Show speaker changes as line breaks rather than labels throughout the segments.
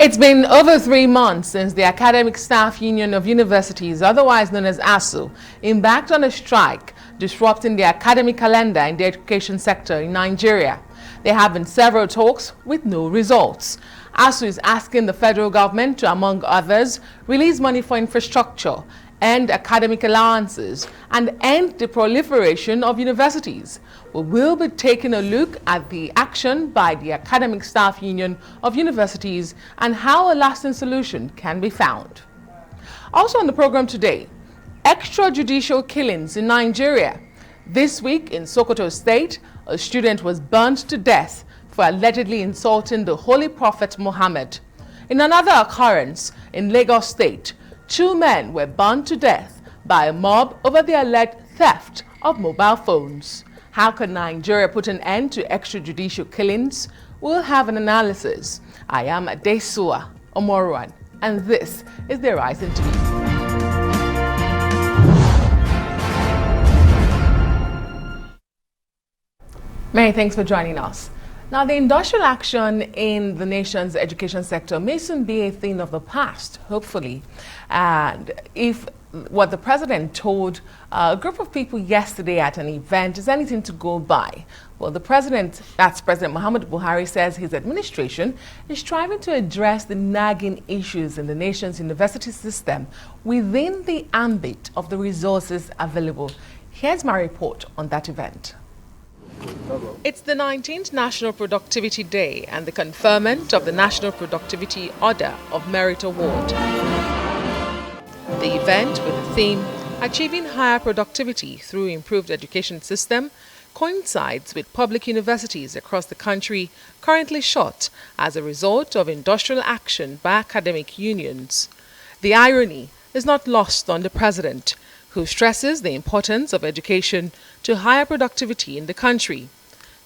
It's been over 3 months since the Academic Staff Union of Universities, otherwise known as Asuu, embarked on a strike, disrupting the academic calendar in the education sector in Nigeria. There have been several talks with no results. Asuu is asking the federal government to, among others, release money for infrastructure, end academic allowances, and end the proliferation of universities. We will be taking a look at the action by the Academic Staff Union of Universities and how a lasting solution can be found. Also on the program today, extrajudicial killings in Nigeria. This week in Sokoto State, a student was burnt to death for allegedly insulting the Holy Prophet Muhammad. In another occurrence in Lagos State, 2 men were burnt to death by a mob over the alleged theft of mobile phones. How can Nigeria put an end to extrajudicial killings? We'll have an analysis. I am Asuu Oboro, and this is the Rise Interview. Many thanks for joining us. Now, the industrial action in the nation's education sector may soon be a thing of the past, hopefully. And if what the president told a group of people yesterday at an event is anything to go by, well, the president, that's President Muhammadu Buhari, says his administration is striving to address the nagging issues in the nation's university system within the ambit of the resources available. Here's my report on that event. It's the 19th National Productivity Day and the conferment of the National Productivity Order of Merit Award. The event, with the theme, Achieving Higher Productivity Through Improved Education System, coincides with public universities across the country currently shut as a result of industrial action by academic unions. The irony is not lost on the president, who stresses the importance of education to higher productivity in the country.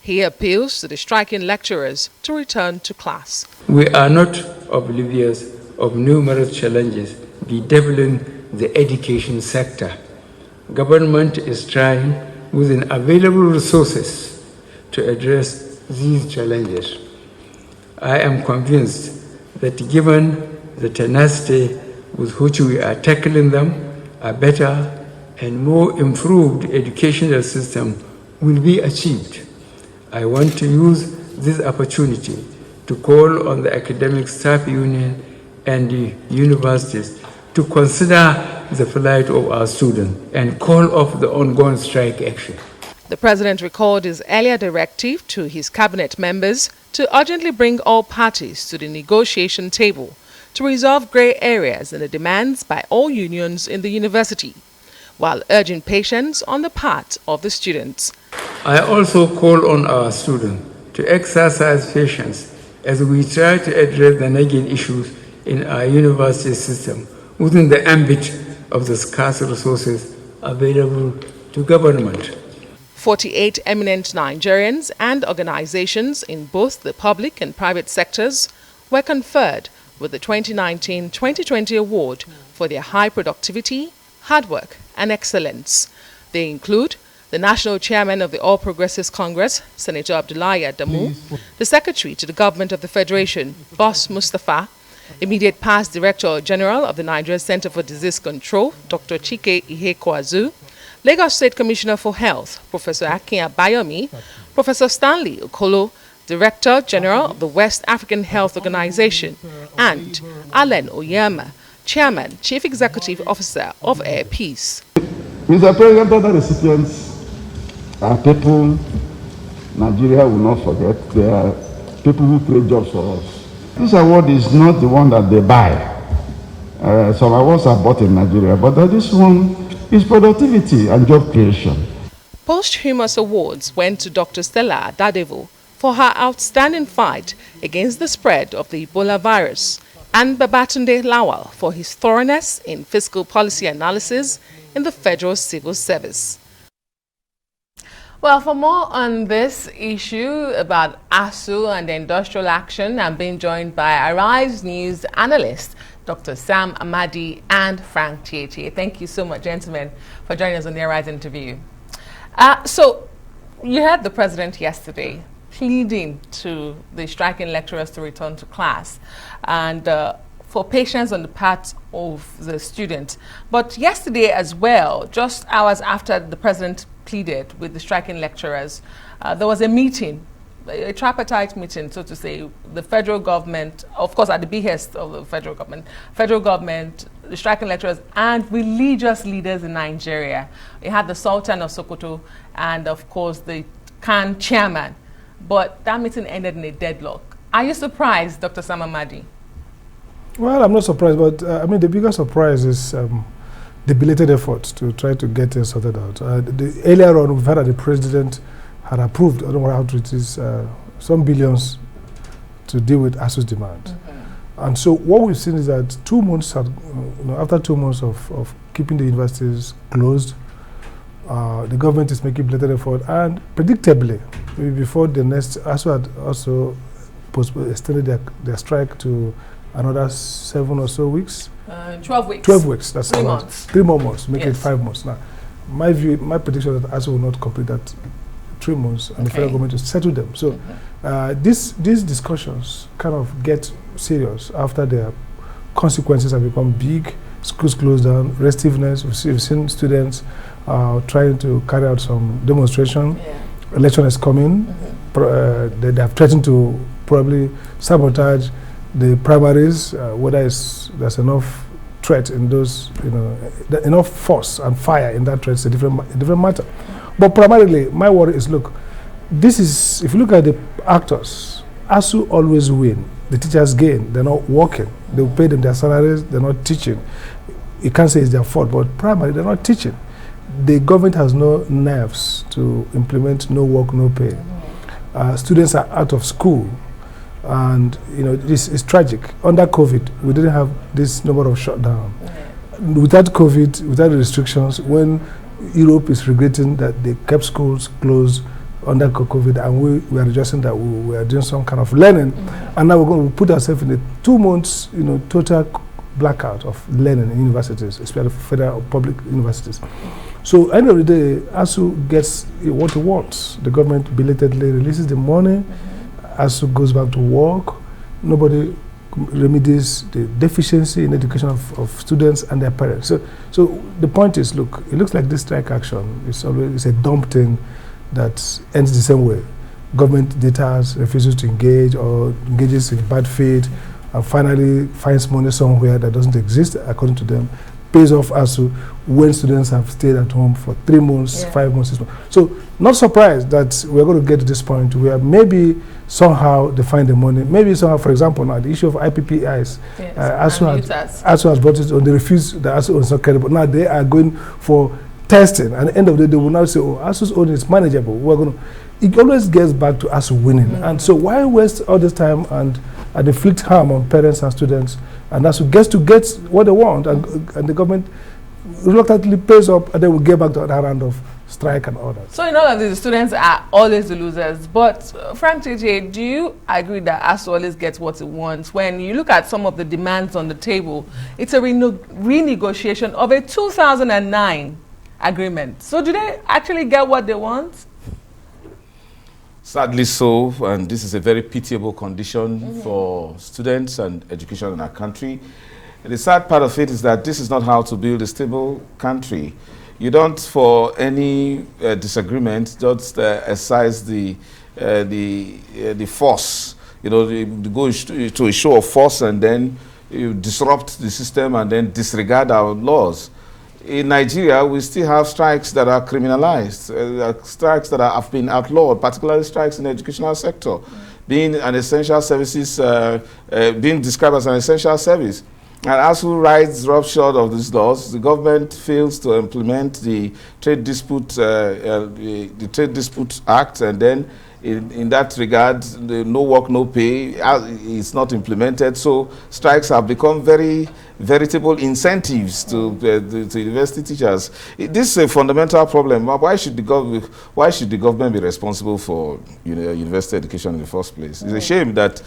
He appeals to the striking lecturers to return to class.
We are not oblivious of numerous challenges bedeviling the education sector. Government is trying within available resources to address these challenges. I am convinced that given the tenacity with which we are tackling them, a better and more improved educational system will be achieved. I want to use this opportunity to call on the Academic Staff Union and the universities to consider the plight of our students and call off the ongoing strike action.
The president recalled his earlier directive to his cabinet members to urgently bring all parties to the negotiation table to resolve grey areas in the demands by all unions in the university, while urging patience on the part of the students.
I also call on our students to exercise patience as we try to address the nagging issues in our university system within the ambit of the scarce resources available to government.
48 eminent Nigerians and organizations in both the public and private sectors were conferred with the 2019-2020 award for their high productivity, hard work, and excellence. They include the National Chairman of the All Progressives Congress, Senator Abdullahi Adamu, the Secretary to the Government of the Federation, Boss Mustafa, Immediate Past Director General of the Nigeria Center for Disease Control, Dr. Chike Ihekwazu, Lagos State Commissioner for Health, Professor Akin Abayomi, Professor Stanley Okolo, Director General of the West African Health Organization, and Allen Oyema, Chairman, Chief Executive Officer of Air Peace.
Mr. President, other recipients are people Nigeria will not forget. They are people who create jobs for us. This award is not the one that they buy. Some awards are bought in Nigeria, but this one is productivity and job creation.
Posthumous awards went to Dr. Stella Adadevo for her outstanding fight against the spread of the Ebola virus, and Babatunde Lawal for his thoroughness in fiscal policy analysis in the Federal Civil Service. Well, for more on this issue about Asuu and the industrial action, I'm being joined by Arise News analyst, Dr. Sam Amadi and Frank Tietie. Thank you so much, gentlemen, for joining us on the Arise interview. So, you heard the president yesterday pleading to the striking lecturers to return to class, and for patience on the part of the students. But yesterday as well, just hours after the president pleaded with the striking lecturers, there was a meeting, a tripartite meeting, so to say. The federal government, of course at the behest of the federal government, the striking lecturers, and religious leaders in Nigeria. It had the Sultan of Sokoto and of course the Khan chairman. But that meeting ended in a deadlock. Are you surprised, Dr. Sam Amadi?
Well, I'm not surprised, but I mean, the biggest surprise is the belated efforts to try to get things sorted out. Earlier on, we've heard that the president had approved, I don't know how it is, some billions to deal with Asu's demand. And so what we've seen is that 2 months, after 2 months of keeping the universities closed, the government is making belated effort, and predictably, maybe before the next, Asu had also extended their strike to another 7 or so weeks.
12 weeks.
12 weeks. That's
3 months.
3 more months, make
yes.
it 5 months. Now, my prediction is that Asu will not complete that 3 months, and the federal government will settle them. So these discussions kind of get serious after their consequences have become big. Schools closed down, restiveness. We've seen students trying to carry out some demonstration. Election is coming. They have threatened to probably sabotage the primaries, whether there's enough threat in those, enough force and fire in that threat is a different matter. But primarily, my worry is, look, this is, if you look at the actors, ASU always win. The teachers gain. They're not working. They pay them their salaries. They're not teaching. You can't say it's their fault, but primarily, they're not teaching. The government has no nerves to implement no work, no pay. Students are out of school. And, this is tragic. Under COVID, we didn't have this number of shutdown. Without COVID, without the restrictions, when Europe is regretting that they kept schools closed under COVID, and we are adjusting that we are doing some kind of learning, and now we're going to put ourselves in a 2 months, total blackout of learning in universities, especially federal public universities. So, at the end of the day, ASU gets what it wants. The government belatedly releases the money. ASU goes back to work. Nobody remedies the deficiency in education of students and their parents. So the point is, look, it looks like this strike action is always a dumb thing that ends the same way. Government deters, refuses to engage, or engages in bad faith, and finally finds money somewhere that doesn't exist, according to them, pays off ASU when students have stayed at home for 3 months, 5 months, 6 months. So not surprised that we're going to get to this point where maybe somehow they find the money. Maybe somehow, for example, now the issue of IPPIs, ASU has brought it on. They refuse, the ASU was not credible. Now they are going for testing, and at the end of the day, they will now say, oh, ASU's own is manageable. We're going to. It always gets back to ASU winning. And so why waste all this time and inflict harm on parents and students, and ASU gets to get what they want, and the government reluctantly pays up, and then we'll get back to that round of strike and all that. So
in all of this, the students are always the losers. But Frank Tji, do you agree that ASU always gets what it wants? When you look at some of the demands on the table, it's a renegotiation of a 2009 agreement. So do they actually get what they want?
Sadly so, and this is a very pitiable condition for students and education in our country. And the sad part of it is that this is not how to build a stable country. You don't, for any disagreement, just exercise the force. You go to a show of force, and then you disrupt the system and then disregard our laws. In Nigeria, we still have strikes that are criminalized, strikes that have been outlawed, particularly strikes in the educational sector, being an essential services, being described as an essential service. And ASU rides roughshod of these laws. The government fails to implement the Trade Dispute Act, and then in that regard, the no work, no pay is not implemented. So strikes have become very veritable incentives to university teachers. This is a fundamental problem. Why should the government be responsible for university education in the first place? It's a shame that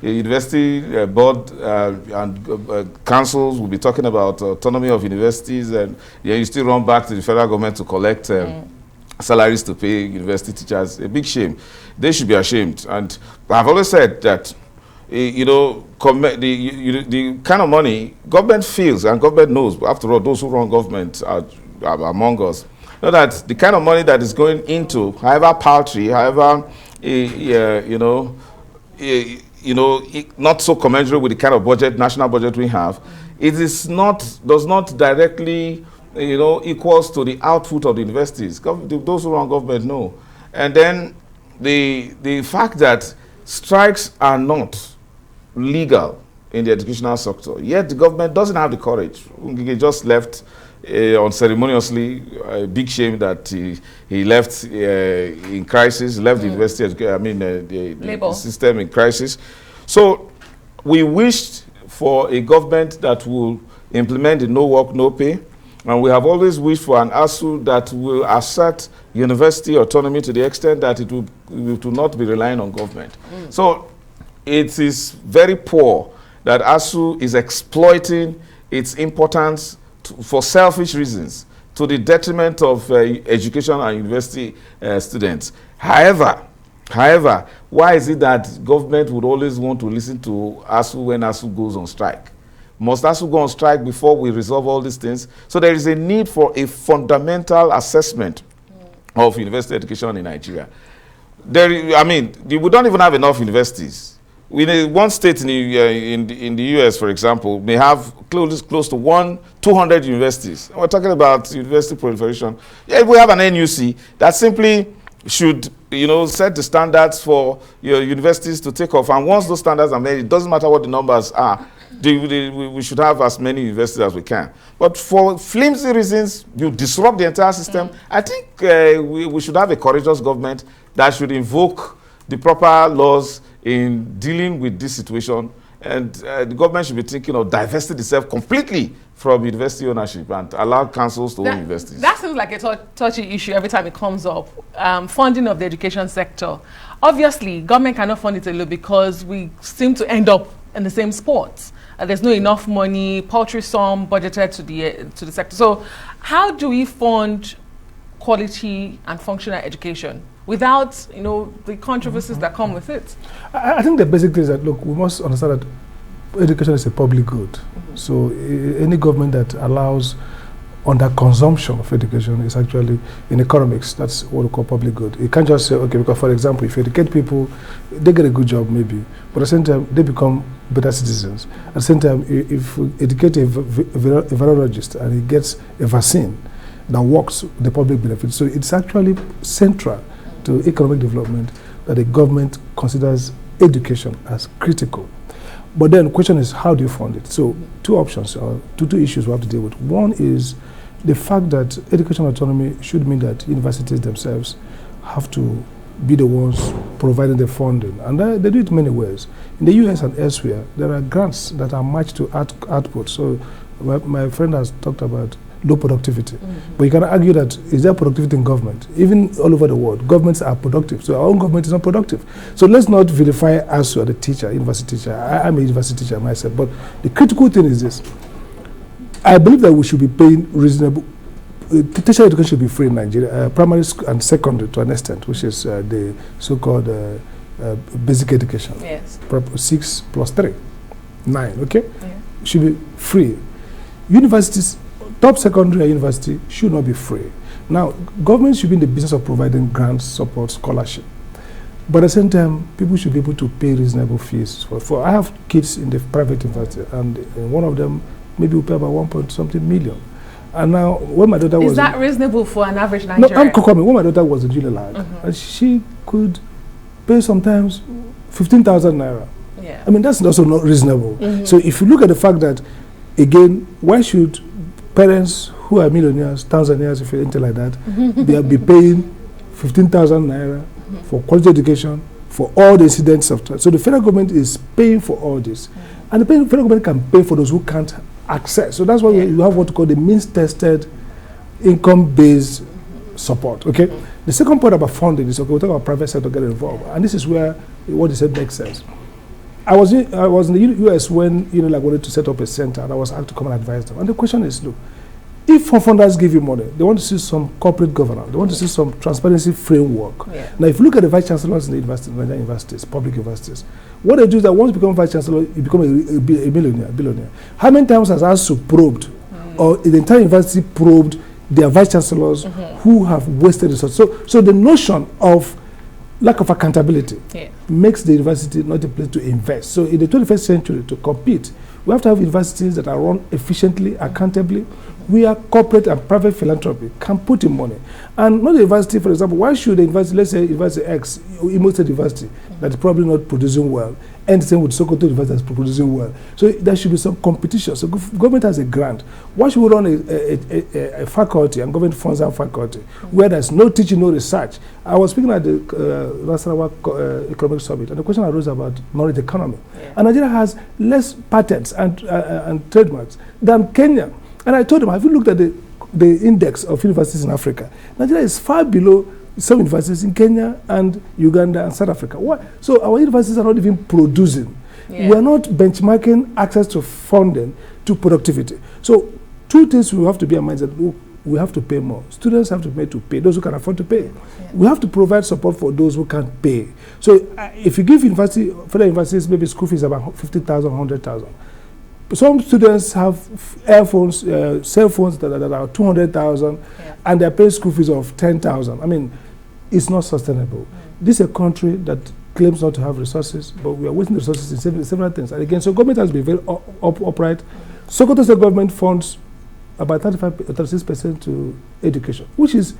university board and councils will be talking about autonomy of universities, and you still run back to the federal government to collect salaries to pay university teachers. A big shame. They should be ashamed. And I've always said that, you know, the kind of money government feels and government knows, after all, those who run government are among us, know that the kind of money that is going into, however paltry, however, not so commensurate with the kind of budget, national budget we have, it is not, does not directly, equals to the output of the universities. Those who run government know. And then the fact that strikes are not legal in the educational sector, yet the government doesn't have the courage. He just left unceremoniously. A big shame that he left in crisis, left the university, the system in crisis. So we wished for a government that will implement the no work, no pay. And we have always wished for an Asuu that will assert university autonomy to the extent that it will not be relying on government. So it is very poor that Asuu is exploiting its importance for selfish reasons to the detriment of education and university students. However, why is it that government would always want to listen to Asuu when Asuu goes on strike? Must Asuu go on strike before we resolve all these things? So there is a need for a fundamental assessment of university education in Nigeria. We don't even have enough universities. One state in the US, for example, may have close to 200 universities. We're talking about university proliferation. Yeah, we have an NUC that simply should, set the standards for your universities to take off. And once those standards are made, it doesn't matter what the numbers are. We should have as many universities as we can. But for flimsy reasons, you disrupt the entire system. I think we should have a courageous government that should invoke the proper laws in dealing with this situation. And the government should be thinking of divesting itself completely from university ownership and allow councils to own universities. That
seems like a touchy issue every time it comes up. Funding of the education sector. Obviously, government cannot fund it alone because we seem to end up in the same spots. There's not enough money, paltry sum budgeted to the sector. So how do we fund quality and functional education without, the controversies that come with it?
I think the basic thing is that, look, we must understand that education is a public good. So any government that allows under consumption of education is actually, in economics, that's what we call public good. You can't just say, okay, because for example, if you educate people, they get a good job maybe, but at the same time, they become better citizens. At the same time, if we educate a virologist and he gets a vaccine that works, the public benefit. So it's actually central to economic development that the government considers education as critical. But then the question is, how do you fund it? So two options, or two issues we have to deal with. One is the fact that education autonomy should mean that universities themselves have to be the ones providing the funding. And they do it many ways. In the US and elsewhere, there are grants that are matched to output. So my friend has talked about low productivity. But you can argue that, is there productivity in government? Even all over the world, governments are productive. So our own government is not productive. So let's not vilify us as a teacher, university teacher. I'm a university teacher myself. But the critical thing is this. I believe that we should be paying reasonable. Teacher education should be free in Nigeria, primary school and secondary to an extent, which is the so-called basic education.
Yes.
6 plus 3, 9, okay?
Yeah.
Should be free. Universities, top secondary university should not be free. Now, government should be in the business of providing grants, support, scholarship. But at the same time, people should be able to pay reasonable fees. I have kids in the private university, and one of them maybe will pay about 1.something million. And now, when my daughter was...
Is that reasonable for an average Nigerian?
No, I'm coming. When my daughter was in junior lag, and she could pay sometimes 15,000 naira.
Yeah.
I mean, that's also not reasonable. So if you look at the fact that, again, why should parents who are millionaires, thousandaires, if anything like that, they'll be paying 15,000 naira for quality education, for all the incidents of... So the federal government is paying for all this. And the federal government can pay for those who can't access. So that's why you have what we call the means-tested, income-based support, okay? The second point about funding is, okay, we talk about private sector getting involved. And this is where what you said makes sense. I was in the US when, like, wanted to set up a center, and I was asked to come and advise them. And the question is, look, If funders give you money, they want to see some corporate governance. They want to see some transparency framework.
Yeah.
Now, if you look at the vice chancellors in the Nigerian universities, public universities, what they do is that once you become vice chancellor, you become a billionaire. How many times has Asuu probed, or the entire university probed their vice chancellors who have wasted resources? So the notion of lack of accountability makes the university not a place to invest. So in the 21st century, to compete, we have to have universities that are run efficiently, accountably, where corporate and private philanthropy can put in money. And not the university, for example, why should the university, let's say University X, Imo State University, that is probably not producing well, and the same with Sokoto University that's producing well. So there should be some competition. So government has a grant. Why should we run a faculty and government funds our faculty where there's no teaching, no research? I was speaking at the Nasarawa Economic Summit, and the question arose about knowledge economy. And Nigeria has less patents and trademarks than Kenya. And I told them, have you looked at the index of universities in Africa? Nigeria is far below some universities in Kenya and Uganda and South Africa. Why? So our universities are not even producing. We are not benchmarking access to funding to productivity. So two things we have to be in mind: that we have to pay more. Students have to pay, those who can afford to pay. We have to provide support for those who can't pay. So if you give federal universities maybe school fees about 50,000, 100,000, some students have earphones, cell phones that are 200,000, and they're paying school fees of 10,000. I mean, it's not sustainable. This is a country that claims not to have resources, but we are wasting resources in several things. And again, so government has been very upright. Sokoto State government funds about 36% to education, which is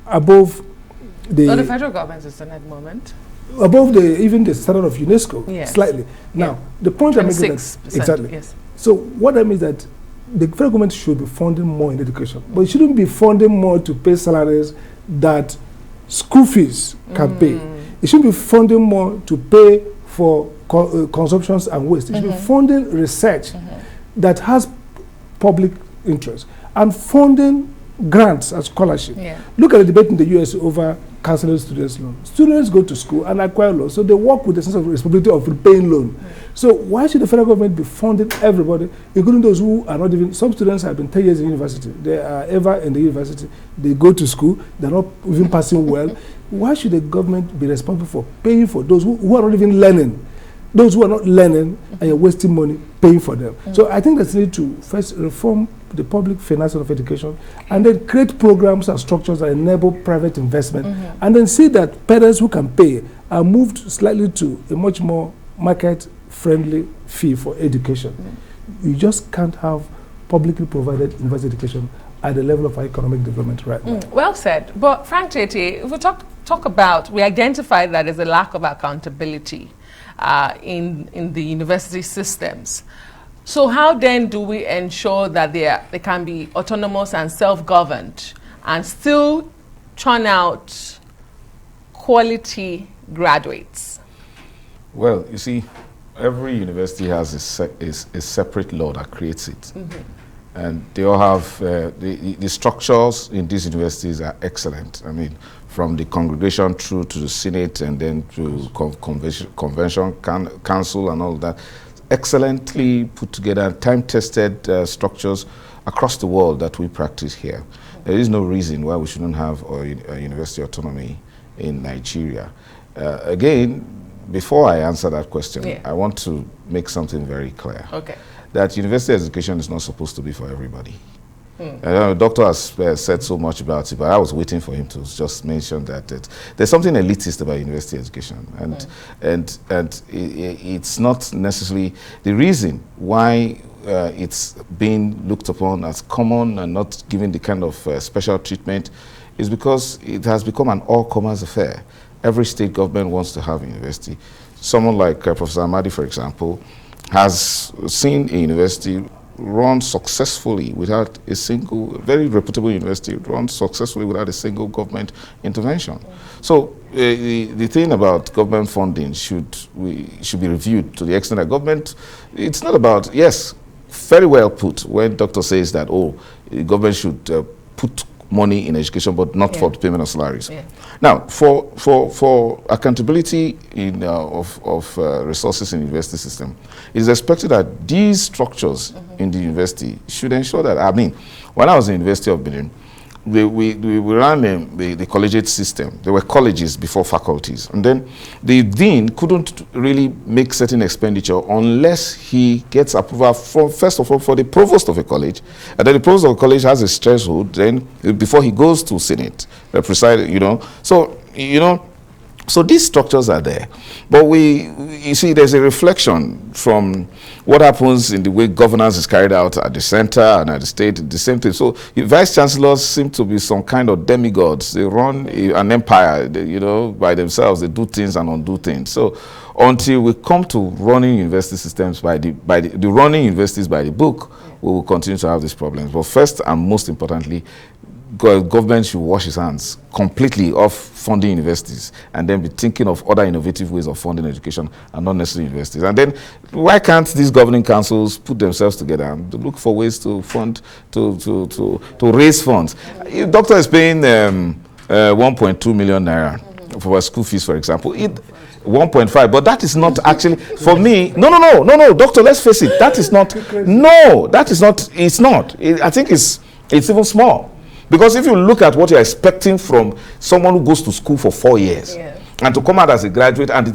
above the
federal government is in at the moment.
Above even the standard of UNESCO, slightly. Now, the point I'm making is that, exactly.
Yes.
So what that means that the federal government should be funding more in education, but it shouldn't be funding more to pay salaries that school fees can pay. It should be funding more to pay for consumptions and waste. It should be funding research that has public interest and funding grants and scholarship. Look at the debate in the US over cancelling students' loans. Students go to school and acquire loans, so they work with a sense of responsibility of repaying loan. So why should the federal government be funding everybody, including those who are not even, some students have been 10 years in university, they are ever in the university, they go to school, they're not even passing well. Why should the government be responsible for paying for those who are not even learning? Those who are not learning and you're wasting money paying for them. So I think there's a need to first reform the public finances of education and then create programs and structures that enable private investment and then see that parents who can pay are moved slightly to a much more market-friendly fee for education. You just can't have publicly provided university education at the level of our economic development right now.
Well said. But Frank Tietie, if we talk about, we identify that there's a lack of accountability in the university systems. So how then do we ensure that they can be autonomous and self-governed and still churn out quality graduates?
Well, you see, every university has a separate law that creates it. And they all have, the structures in these universities are excellent. I mean, from the congregation through to the Senate and then to convention council and all that. Excellently put together, time-tested structures across the world that we practice here. There is no reason why we shouldn't have a university autonomy in Nigeria. Again, before I answer that question, I want to make something very clear. That university education is not supposed to be for everybody. The doctor has said so much about it, but I was waiting for him to just mention that there's something elitist about university education, and it's not necessarily the reason why it's being looked upon as common and not given the kind of special treatment is because it has become an all-comers affair. Every state government wants to have a university. Someone like Professor Amadi, for example, has seen a university run successfully without a single, very reputable university, run successfully without a single government intervention. So the thing about government funding should be reviewed to the extent that government, it's not about, yes, very well put when doctor says that, oh, the government should put money in education, but not for the payment of salaries. Now, for accountability of resources in the university system, it is expected that these structures in the university should ensure that, I mean, when I was in the University of Benin, we ran the collegiate system. There were colleges before faculties. And then the dean couldn't really make certain expenditure unless he gets approval from, first of all, for the provost of a college. And then the provost of a college has a threshold, then before he goes to Senate, preside, you know. So, you know, so these structures are there. But you see, there's a reflection from what happens in the way governance is carried out at the center and at the state, the same thing. So the vice chancellors seem to be some kind of demigods. They run an empire, you know, by themselves. They do things and undo things. So until we come to running university systems by the running universities by the book, we will continue to have these problems. But first and most importantly, government should wash its hands completely of funding universities and then be thinking of other innovative ways of funding education and not necessarily universities. And then why can't these governing councils put themselves together and look for ways to fund, to raise funds? Doctor is paying 1.2 million naira for school fees, for example. 1.5, but that is not actually, for me, no, doctor, let's face it, that is not, no, that is not, it's not. I think it's even small. Because if you look at what you're expecting from someone who goes to school for 4 years, and to come out as a graduate and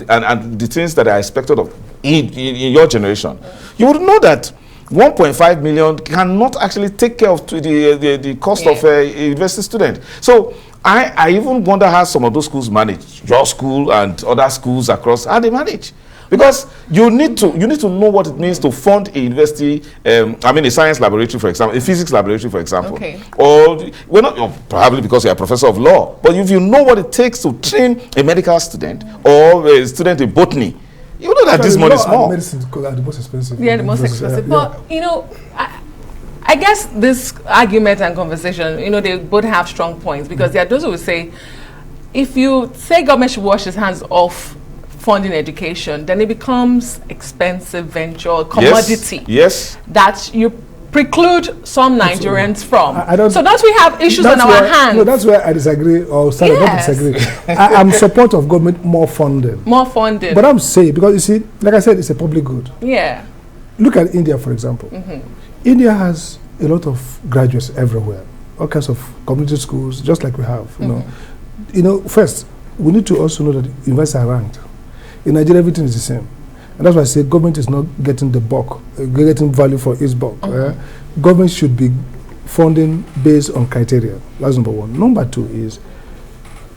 the things that are expected of in your generation, you would know that 1.5 million cannot actually take care of the cost of a university student. So I even wonder how some of those schools manage, your school and other schools across, how they manage. Because you need to know what it means to fund a university, I mean a science laboratory, for example, a physics laboratory, for example. Okay. Or we're not, probably because you're a professor of law, but if you know what it takes to train a medical student or a student in botany, you know that this money is small.
Medicine are the most expensive.
Yeah, the most expensive. But you know, I guess this argument and conversation, you know, they both have strong points, because there are those who will say, if you say government should wash its hands off funding education, then it becomes expensive venture, commodity.
Yes.
That you preclude some Nigerians from. So don't we have issues on our hands?
No, that's where I disagree, or sorry, not disagree. I'm support of government more funding.
More funding.
But I'm saying, because you see, like I said, it's a public good.
Yeah.
Look at India, for example. India has a lot of graduates everywhere, all kinds of community schools, just like we have. You know, first, we need to also know that universities are ranked. In Nigeria, everything is the same. And that's why I say government is not getting the bulk, getting value for its bulk. Government should be funding based on criteria. That's number one. Number two is,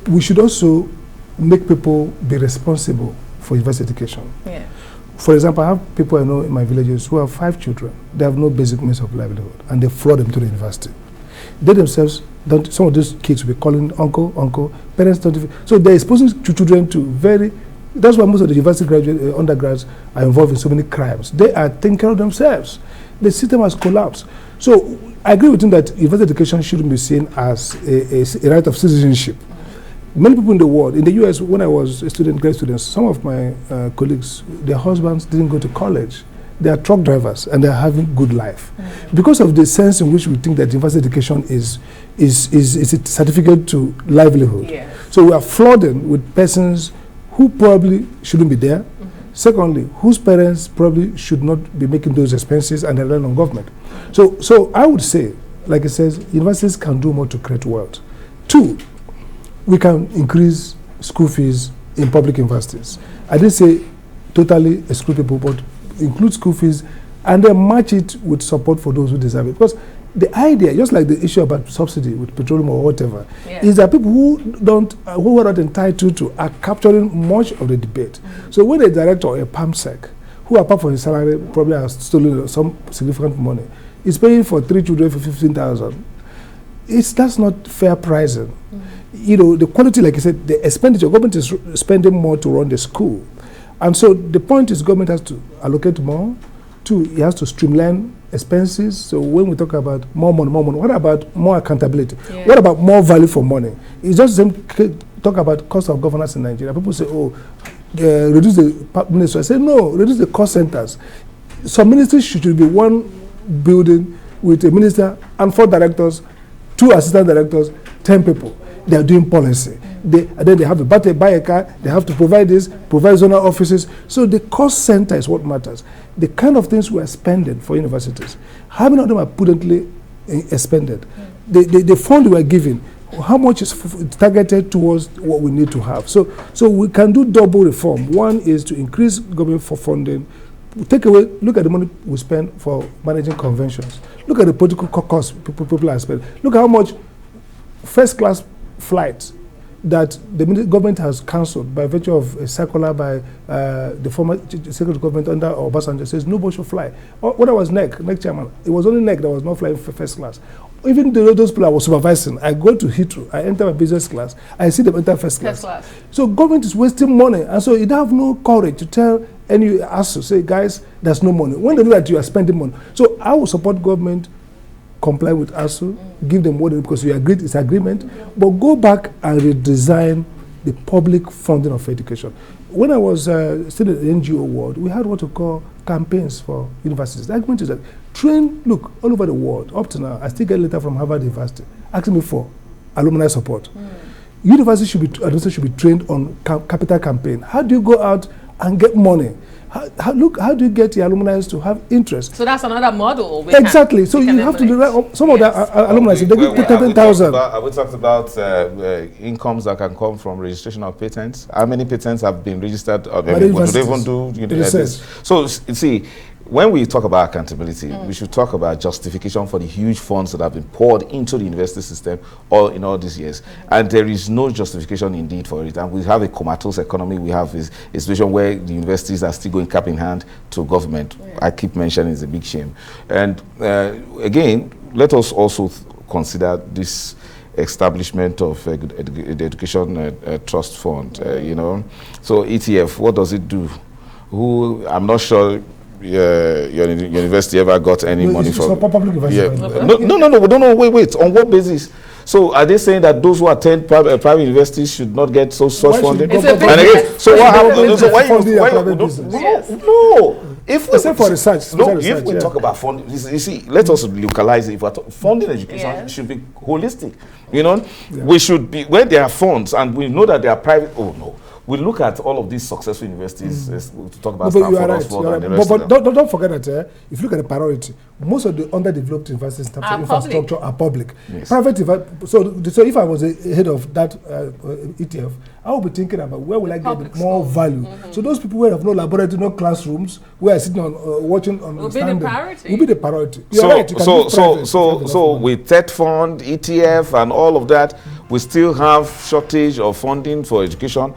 we should also make people be responsible for university education. Yeah. For example, I have people I know in my villages who have 5 children. They have no basic means of livelihood, and they flood them to the university. They themselves, some of those kids will be calling uncle, parents don't even, so they're exposing children to very, that's why most of the university graduate, undergrads are involved in so many crimes. They are taking care of themselves. The system has collapsed. So I agree with him that university education shouldn't be seen as a right of citizenship. Many people in the world, in the US, when I was a student, grad students, some of my colleagues, their husbands didn't go to college. They are truck drivers and they are having good life. Because of the sense in which we think that university education is a certificate to livelihood. Yeah. So we are flooding with persons who probably shouldn't be there. Secondly, whose parents probably should not be making those expenses and they rely on government. So I would say, like it says, universities can do more to create wealth. 2, we can increase school fees in public universities. I didn't say totally exclude people, but include school fees and then match it with support for those who deserve it. Because the idea, just like the issue about subsidy with petroleum or whatever, is that people who are not entitled to are capturing much of the debate. So when a director or a PAMSEC, who apart from his salary probably has stolen some significant money, is paying for 3 children for 15,000, that's not fair pricing. You know, the quality, like I said, the expenditure, government is spending more to run the school. And so the point is government has to allocate more. 2, it has to streamline expenses. So when we talk about more money, what about more accountability? Yeah. What about more value for money? It's just the same talk about cost of governance in Nigeria. People say, reduce the ministry. I say, no, reduce the cost centers. Some ministries should be one building with a minister and 4 directors, 2 assistant directors, 10 people. they are doing policy. And then they have to buy a car, they have to provide this, provide zonal offices. So the cost center is what matters. The kind of things we are spending for universities, how many of them are prudently expended? The fund we are giving, how much is targeted towards what we need to have? So we can do double reform. One is to increase government for funding. Take away, look at the money we spend for managing conventions. Look at the political costs people are spending. Look at how much first-class flights that the government has cancelled by virtue of a circular by the former secretary of government under Obasanjo says nobody should fly. When I was NEC chairman, it was only NEC that was not flying for first class. Even those people I was supervising, I go to Heathrow, I enter my business class, I see them enter first class. So government is wasting money, and so you don't have no courage to tell any Asuu, say, guys, there's no money. When they know that you are spending money. So I will support government, comply with Asuu, give them what they, because we agreed, it's agreement, but go back and redesign the public funding of education. When I was still in the NGO world, we had what we call campaigns for universities. The argument is that look, all over the world, up to now, I still get a letter from Harvard University asking me for alumni support. Universities should be trained on capital campaign. How do you go out and get money? How do you get the alumni to have interest? So
that's another model.
Exactly. So you have to do some of the alumni. They get 10,000.
We talked about incomes that can come from registration of patents. How many patents have been registered? What do they even do? This? So you see, when we talk about accountability, we should talk about justification for the huge funds that have been poured into the university system in all these years. And there is no justification indeed for it. And we have a comatose economy. We have a situation where the universities are still going cap in hand to government. I keep mentioning it's a big shame. And again, let us also consider this establishment of the Education Trust Fund, you know. So ETF, what does it do? I'm not sure your university ever got any money from.
It's not public university.
No, we don't know. Wait. On what basis? So are they saying that those who attend private universities should not get such funding? And again, so what happens? So why no? Except for research. No, if we talk about funding, you see, let us localize it. Funding education should be holistic. You know, we should be when there are funds and we know that they are private. Oh no. We look at all of these successful universities to talk about Stanford, Oxford, and the rest of them.
But don't forget that if you look at the priority, most of the underdeveloped universities in terms of infrastructure are public.
Yes.
Private, so if I was a head of that ETF, I would be thinking about where will I get more value. So those people who have no laboratory, no classrooms, who are sitting on watching on
will be the priority.
Will be the priority.
So with TED Fund, ETF, and all of that, we still have shortage of funding for education.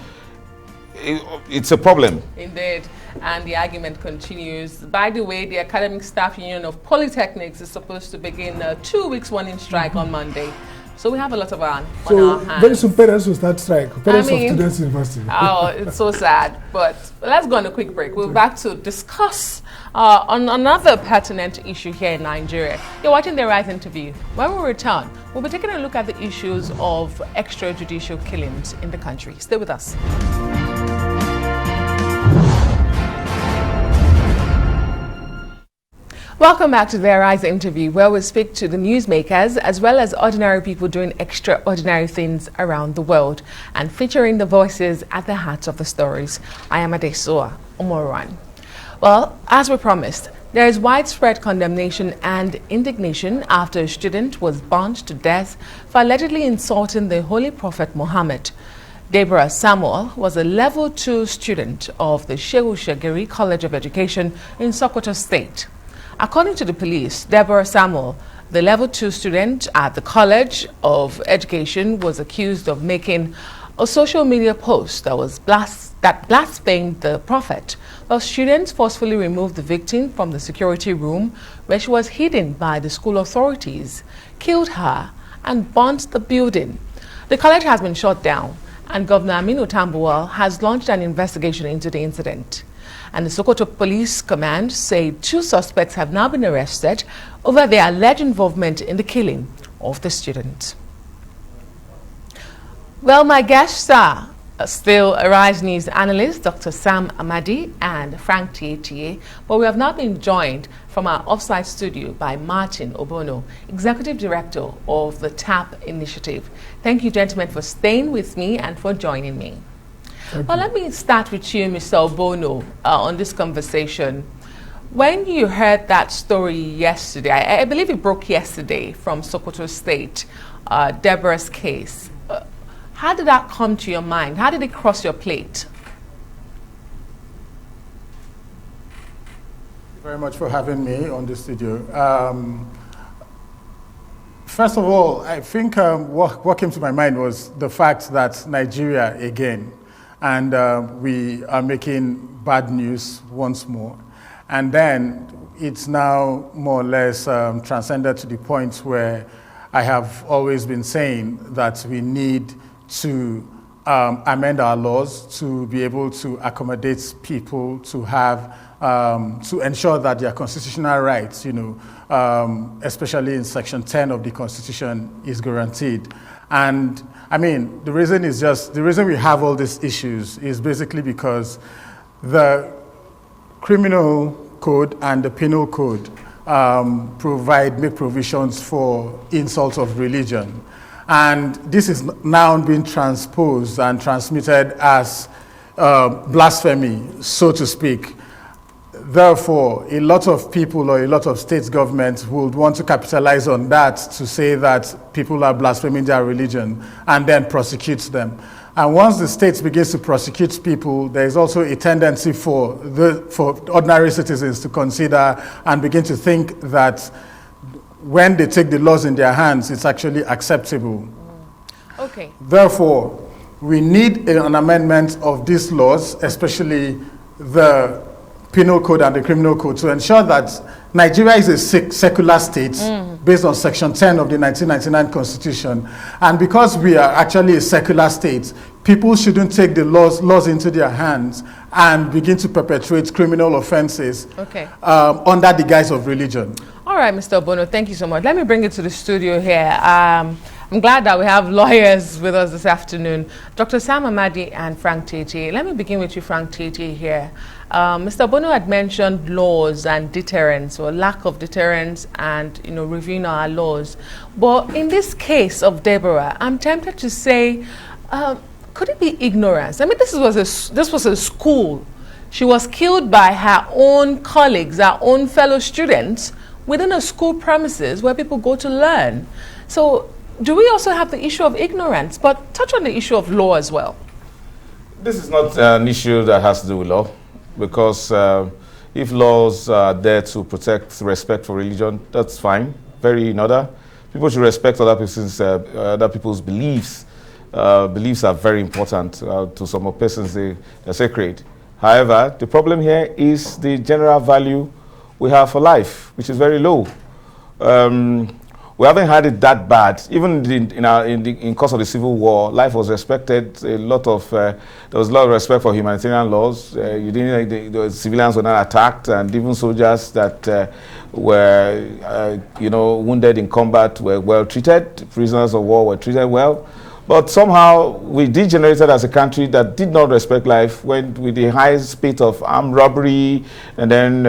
It's a problem.
Indeed. And the argument continues. By the way, the Academic Staff Union of Polytechnics is supposed to begin a 2 weeks running strike on Monday. So we have a lot of on our hands.
Very soon parents will start strike. Parents of students university.
Oh, it's so sad. But let's go on a quick break. We're back to discuss on another pertinent issue here in Nigeria. You're watching the Rise interview. When we return, we'll be taking a look at the issues of extrajudicial killings in the country. Stay with us. Welcome back to the Rise interview, where we speak to the newsmakers as well as ordinary people doing extraordinary things around the world and featuring the voices at the heart of the stories. I am Asuu Oboro. Well, as we promised, there is widespread condemnation and indignation after a student was burned to death for allegedly insulting the Holy Prophet Muhammad. Deborah Samuel was a level 2 student of the Shehu Shagiri College of Education in Sokoto State. According to the police, Deborah Samuel, the level 2 student at the College of Education, was accused of making a social media post that blasphemed the prophet, while students forcefully removed the victim from the security room where she was hidden by the school authorities, killed her, and burnt the building. The college has been shut down, and Governor Aminu Tambuwal has launched an investigation into the incident. And the Sokoto Police Command say 2 suspects have now been arrested over their alleged involvement in the killing of the student. Well, my guests are Still Arise News analysts Dr. Sam Amadi and Frank Tietie, but we have now been joined from our offsite studio by Martin Oboro, Executive Director of the TAP Initiative. Thank you, gentlemen, for staying with me and for joining me. Well, let me start with you, Mr. Oboro, on this conversation. When you heard that story yesterday, I believe it broke yesterday from Sokoto State, Deborah's case, how did that come to your mind? How did it cross your plate?
Thank you very much for having me on the studio. First of all, I think what came to my mind was the fact that Nigeria again, and we are making bad news once more. And then it's now more or less transcended to the point where I have always been saying that we need to amend our laws to be able to accommodate people to have, to ensure that their constitutional rights, especially in Section 10 of the Constitution, is guaranteed. And I mean, the reason we have all these issues is basically because the criminal code and the penal code make provisions for insult of religion. And this is now being transposed and transmitted as blasphemy, so to speak. Therefore, a lot of people or a lot of state governments would want to capitalize on that to say that people are blaspheming their religion and then prosecute them. And once the state begins to prosecute people, there is also a tendency for ordinary citizens to consider and begin to think that when they take the laws in their hands, it's actually acceptable.
Okay.
Therefore, we need an amendment of these laws, especially the penal code and the criminal code, to ensure that Nigeria is a secular state based on Section 10 of the 1999 Constitution. And because we are actually a secular state, people shouldn't take the laws into their hands and begin to perpetrate criminal offenses under the guise of religion.
All right, Mr. Oboro, thank you so much. Let me bring it to the studio here. I'm glad that we have lawyers with us this afternoon. Dr. Sam Ahmadi and Frank Tietie. Let me begin with you, Frank Tietie, here. Mr. Oboro had mentioned laws and deterrence, or lack of deterrence, and reviewing our laws. But in this case of Deborah, I'm tempted to say, could it be ignorance? I mean, this was a school. She was killed by her own colleagues, her own fellow students, within a school premises where people go to learn. So do we also have the issue of ignorance? But touch on the issue of law as well.
This is not an issue that has to do with law, because if laws are there to protect respect for religion, that's fine, very in order. People should respect other people's beliefs. Beliefs are very important. To some persons, they're sacred. However, the problem here is the general value we have for life, which is very low. We haven't had it that bad. Even in course of the Civil War, life was respected. There was a lot of respect for humanitarian laws. The civilians were not attacked, and even soldiers that were wounded in combat were well treated. Prisoners of war were treated well. But somehow we degenerated as a country that did not respect life, with the high speed of armed robbery and then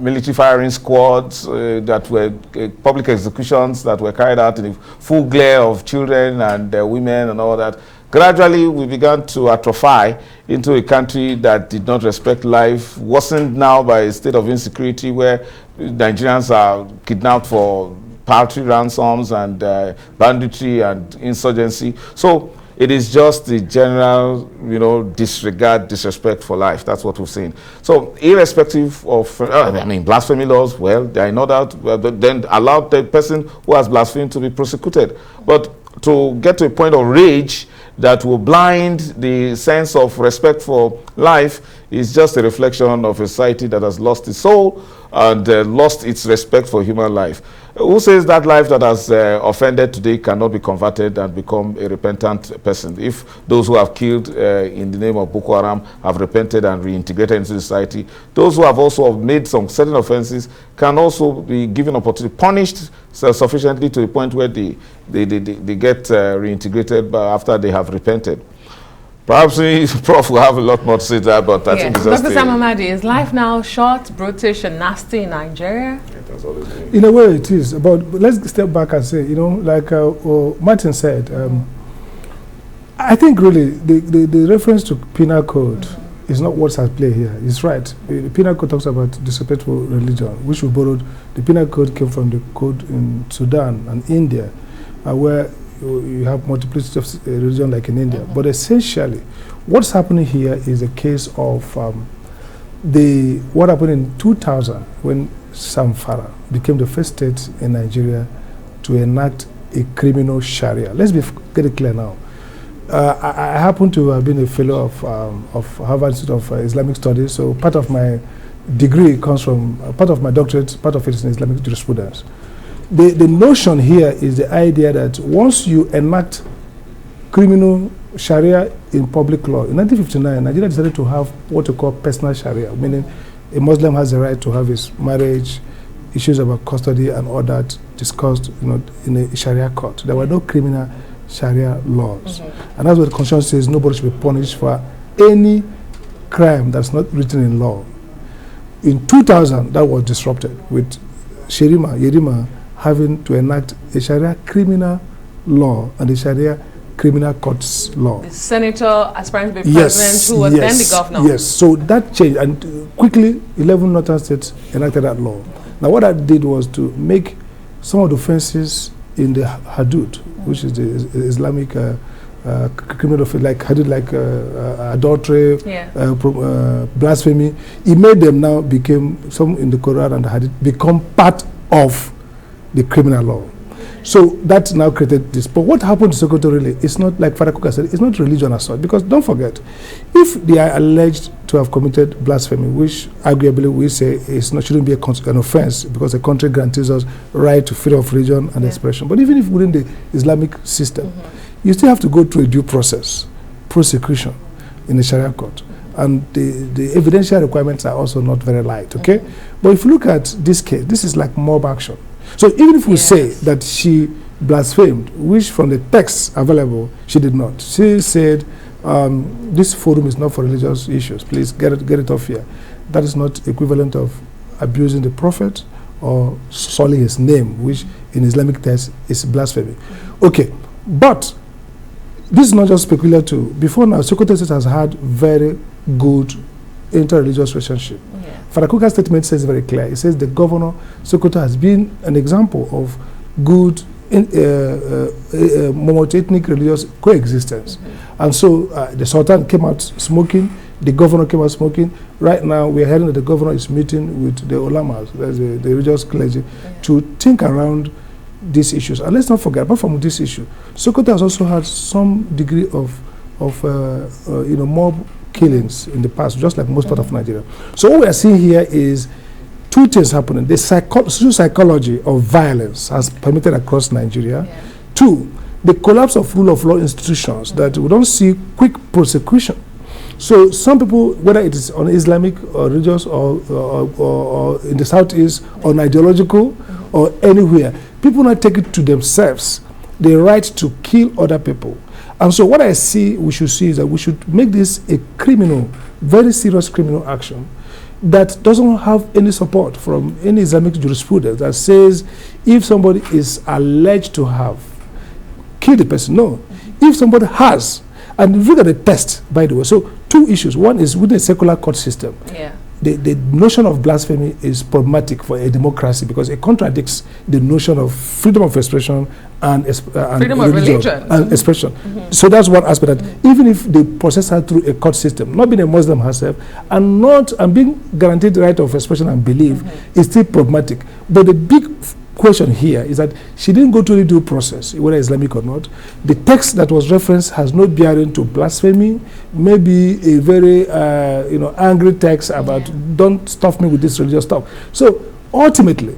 military firing squads that were public executions that were carried out in the full glare of children and women and all that. Gradually, we began to atrophy into a country that did not respect life, worsened now by a state of insecurity where Nigerians are kidnapped for paltry ransoms and banditry and insurgency. So it is just the general, disrespect for life. That's what we've seen. So irrespective of, blasphemy laws, well, they are not out, then allow the person who has blasphemed to be prosecuted. But to get to a point of rage that will blind the sense of respect for life is just a reflection of a society that has lost its soul and lost its respect for human life. Who says that life that has offended today cannot be converted and become a repentant person? If those who have killed in the name of Boko Haram have repented and reintegrated into society, those who have also made some certain offenses can also be given opportunity, punished sufficiently to the point where they get reintegrated after they have repented. Perhaps Prof will have a lot more to say to that, but I think it's just
Dr. Sam Amadi, is life now short, brutish, and nasty in Nigeria?
In a way, it is. But let's step back and say, like Martin said, I think really the reference to penal code is not what's at play here. It's right. The penal code talks about disrespectful religion, which we borrowed. The penal code came from the code in Sudan and India, where you have multiplicity of religion like in India. But essentially, what's happening here is a case of what happened in 2000 when Zamfara became the first state in Nigeria to enact a criminal Sharia. Let's get it clear now. I happen to have been a fellow of Harvard Institute of Islamic Studies, so part of my degree comes from, part of my doctorate, part of it is in Islamic jurisprudence. The notion here is the idea that once you enact criminal Sharia in public law, in 1959, Nigeria decided to have what we call personal Sharia, meaning a Muslim has the right to have his marriage, issues about custody and all that discussed in a Sharia court. There were no criminal Sharia laws. And that's what the Constitution says: nobody should be punished for any crime that's not written in law. In 2000, that was disrupted with Yerima having to enact a Sharia criminal law and a Sharia criminal courts law.
The senator aspiring to be president, who was then the governor.
Yes, so that changed, and quickly 11 northern states enacted that law. Now what that did was to make some of the offenses in the Hadud, which is the Islamic criminal offense, like Hadud, like adultery, blasphemy. It made them now became, some in the Quran and the Hadith, become part of the criminal law. So that now created this. But what happened to Sokoto really, it's not, like Father Kuka said, it's not religion as such. Because don't forget, if they are alleged to have committed blasphemy, which arguably we say shouldn't be an offense, because the country guarantees us right to freedom of religion and expression. But even if within the Islamic system, you still have to go through a due process, prosecution in the Sharia court. And the evidential requirements are also not very light, okay? But if you look at this case, this is like mob action. So even if we say that she blasphemed, which from the text available, she did not. She said, this forum is not for religious issues. Please get it off here. That is not equivalent of abusing the prophet or sullying his name, which in Islamic text is blasphemy. Okay, but this is not just peculiar to, before now, Sokoto State has had very good inter-religious relationship. Father Kuka's statement says very clear. It says the governor, Sokoto, has been an example of good monoethnic religious coexistence. And so the Sultan came out smoking, the governor came out smoking. Right now, we are hearing that the governor is meeting with the ulamas, the religious clergy, to think around these issues. And let's not forget, apart from this issue, Sokoto has also had some degree of mob killings in the past, just like most part of Nigeria. So what we are seeing here is two things happening. The social psychology of violence has permitted across Nigeria. Two, the collapse of rule of law institutions, that we don't see quick prosecution. So some people, whether it is on Islamic or religious or in the Southeast, or ideological or anywhere, people not take it to themselves the right to kill other people. And so what I see we should see is that we should make this a criminal, very serious criminal action that doesn't have any support from any Islamic jurisprudence that says if somebody is alleged to have killed the person. No. If somebody has, and look at the test, by the way. So two issues. One is with the secular court system. The notion of blasphemy is problematic for a democracy because it contradicts the notion of freedom of expression and freedom of religion and expression. So that's one aspect, that even if they process her through a court system, not being a Muslim herself and being guaranteed the right of expression and belief, is still problematic. But the big question here is that she didn't go through the due process, whether Islamic or not. The text that was referenced has no bearing to blasphemy, maybe a very angry text about don't stuff me with this religious stuff. So ultimately,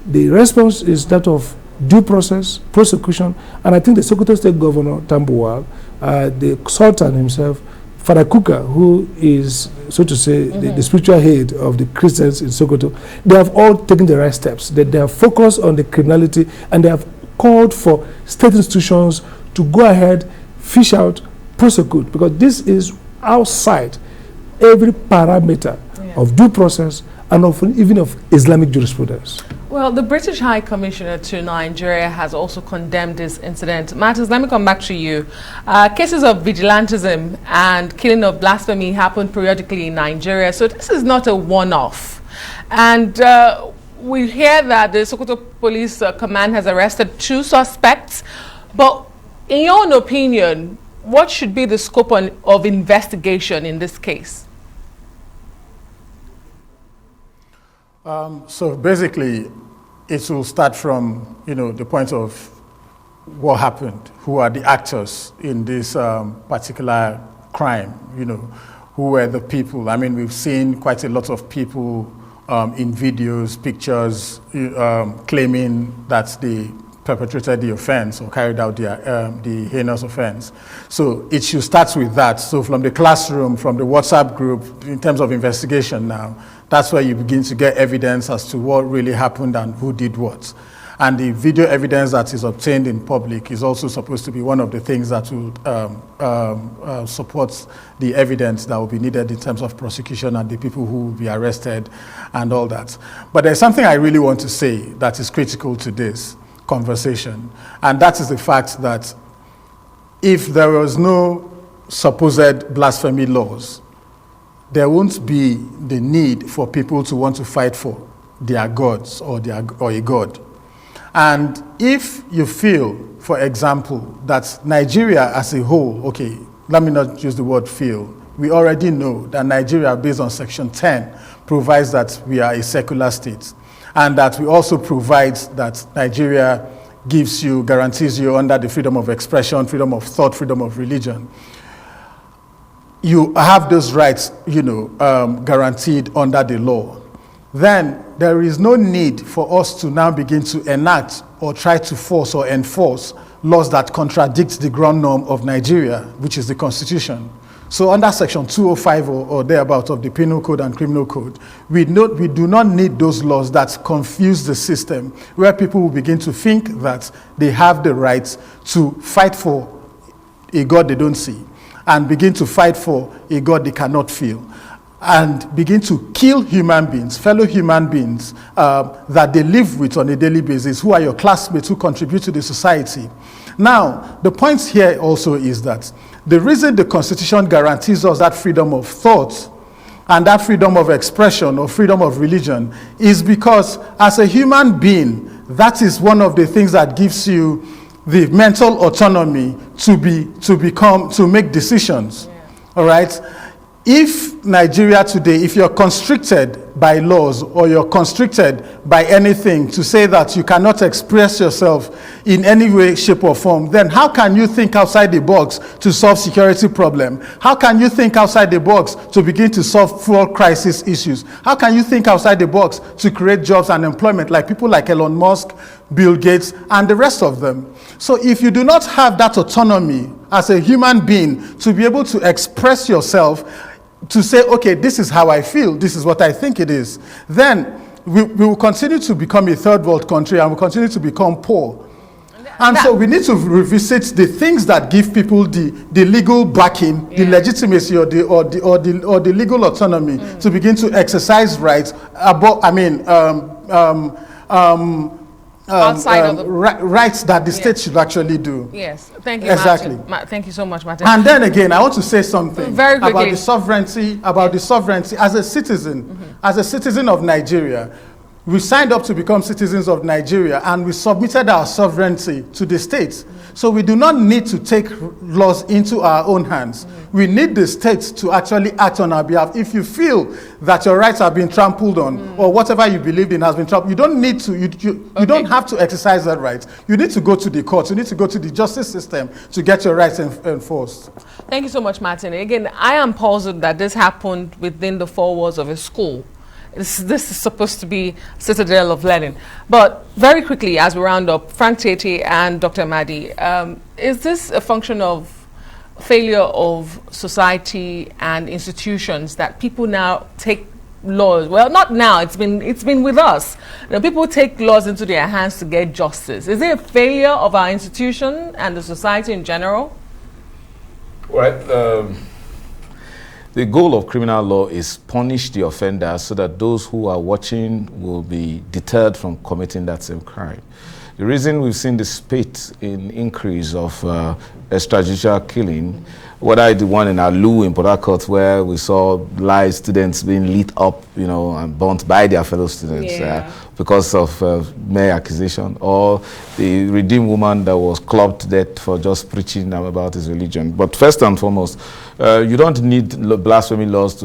the response is that of due process, prosecution, and I think the Sokoto State Governor, Tambuwal, the Sultan himself, Father Kuka, who is, so to say, the spiritual head of the Christians in Sokoto, they have all taken the right steps. They have focused on the criminality, and they have called for state institutions to go ahead, fish out prosecute, because this is outside every parameter of due process and even of Islamic jurisprudence.
Well, the British High Commissioner to Nigeria has also condemned this incident. Martins, let me come back to you. Cases of vigilantism and killing of blasphemy happen periodically in Nigeria, so this is not a one-off. And we hear that the Sokoto Police Command has arrested 2 suspects, but in your own opinion, what should be the scope of investigation in this case?
So basically, it will start from, the point of what happened, who are the actors in this particular crime, who were the people. I mean, we've seen quite a lot of people in videos, pictures, claiming that they perpetrated the offense or carried out the heinous offense. So it should start with that. So from the classroom, from the WhatsApp group, in terms of investigation now, that's where you begin to get evidence as to what really happened and who did what. And the video evidence that is obtained in public is also supposed to be one of the things that will support the evidence that will be needed in terms of prosecution and the people who will be arrested and all that. But there's something I really want to say that is critical to this conversation, and that is the fact that if there was no supposed blasphemy laws, there won't be the need for people to want to fight for their gods or a god. And if you feel, for example, that Nigeria as a whole, okay, let me not use the word feel, we already know that Nigeria, based on Section 10, provides that we are a secular state, and that we also provide that Nigeria guarantees you under the freedom of expression, freedom of thought, freedom of religion. You have those rights, guaranteed under the law. Then there is no need for us to now begin to enact or try to force or enforce laws that contradict the ground norm of Nigeria, which is the Constitution. So under Section 205 or thereabout of the Penal Code and Criminal Code, we do not need those laws that confuse the system, where people will begin to think that they have the right to fight for a God they don't see, and begin to fight for a God they cannot feel, and begin to kill human beings, fellow human beings that they live with on a daily basis, who are your classmates, who contribute to the society. Now, the point here also is that the reason the Constitution guarantees us that freedom of thought and that freedom of expression or freedom of religion is because as a human being, that is one of the things that gives you the mental autonomy to make decisions. Yeah. All right? If Nigeria today, if you're constricted by laws or you're constricted by anything to say that you cannot express yourself in any way, shape, or form, then how can you think outside the box to solve security problem? How can you think outside the box to begin to solve fuel crisis issues? How can you think outside the box to create jobs and employment like people like Elon Musk, Bill Gates, and the rest of them? So if you do not have that autonomy as a human being to be able to express yourself, to say, okay, this is how I feel, this is what I think it is, then we will continue to become a third world country and we'll continue to become poor. And so we need to revisit the things that give people the legal backing, the legitimacy or the legal autonomy to begin to exercise rights about, outside of the rights that the state should actually do.
Yes, thank you,
exactly.
Thank you so much, Martin.
And then again, I want to say something
very quickly
about the sovereignty as a citizen, as a citizen of Nigeria. We signed up to become citizens of Nigeria and we submitted our sovereignty to the states. So we do not need to take laws into our own hands. We need the states to actually act on our behalf. If you feel that your rights have been trampled on or whatever you believed in has been trampled, you don't need to, you don't have to exercise that right. You need to go to the courts, you need to go to the justice system to get your rights enforced.
Thank you so much, Martin. Again, I am puzzled that this happened within the 4 walls of a school. This is supposed to be citadel of learning. But very quickly, as we round up, Frank Tietie and Dr. Amadi, is this a function of failure of society and institutions that people now take laws? Well, not now. It's been with us. People take laws into their hands to get justice. Is it a failure of our institution and the society in general?
Well, the goal of criminal law is punish the offender so that those who are watching will be deterred from committing that same crime. The reason we've seen the spate in increase of extrajudicial killing, whether the one in Asuu in Port Harcourt, where we saw live students being lit up, you know, and burnt by their fellow students because of mere accusation, or the redeemed woman that was clubbed to death for just preaching about his religion. But first and foremost, you don't need blasphemy laws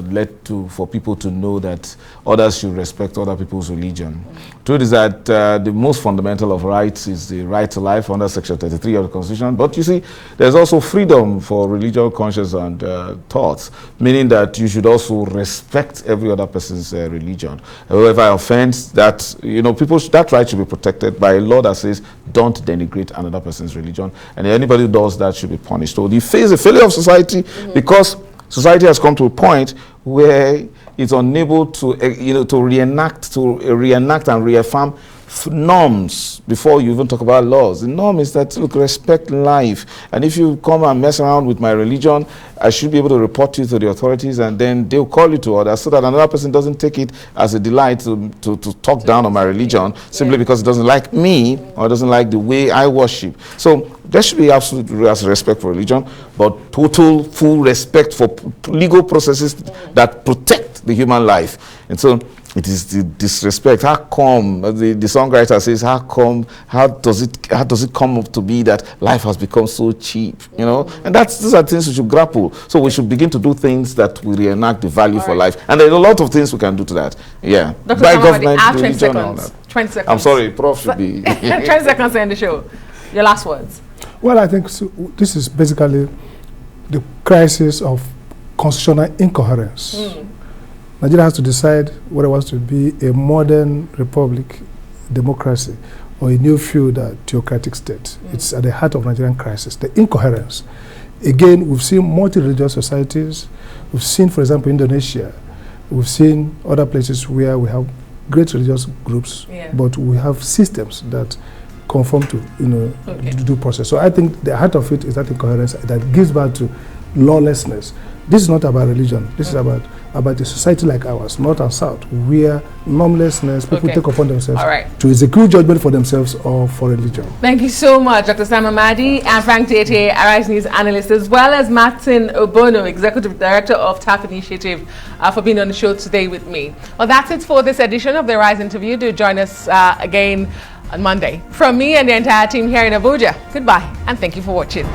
for people to know that others should respect other people's religion. Truth is that the most fundamental of rights is the right to life under Section 33 of the Constitution. But you see, there's also freedom for religious conscience and thoughts, meaning that you should also respect every other person's religion. Whoever offends, that, you know, that right should be protected by a law that says don't denigrate another person's religion, and anybody who does that should be punished. So you face the failure of society because society has come to a point where it's unable to, to reenact and reaffirm norms before you even talk about laws. The norm is that, look, respect life. And if you come and mess around with my religion, I should be able to report you to the authorities, and then they'll call you to order so that another person doesn't take it as a delight to talk down on my religion simply because it doesn't like me or doesn't like the way I worship. So there should be absolute respect for religion, but total, full respect for legal processes that protect the human life. And so it is the disrespect. How come, the songwriter says, how does it come up to be that life has become so cheap, you know? And these are things we should grapple. So we should begin to do things that will reenact the value for life. And there's a lot of things we can do to that. Yeah.
Dr.
By
Sam
government,
Amadi,
religion, all that.
20 seconds.
I'm sorry, Prof should be.
20 seconds to end the show. Your last words.
Well, I think this is basically the crisis of constitutional incoherence. Nigeria has to decide whether it wants to be a modern republic, democracy, or a new feud theocratic state. It's at the heart of Nigerian crisis, the incoherence. Again, we've seen multi-religious societies. We've seen, for example, Indonesia. We've seen other places where we have great religious groups, but we have systems that conform to, the due process. So I think the heart of it is that incoherence that gives birth to lawlessness. This is not about religion. This is about a society like ours, North and South, where normlessness, people take upon themselves to execute judgment for themselves or for religion.
Thank you so much, Dr. Sam Ahmadi and Frank Tietie, Arise News analyst, as well as Martin Oboro, Executive Director of TAP Initiative, for being on the show today with me. Well, that's it for this edition of the Arise interview. Do join us again on Monday. From me and the entire team here in Abuja, goodbye, and thank you for watching.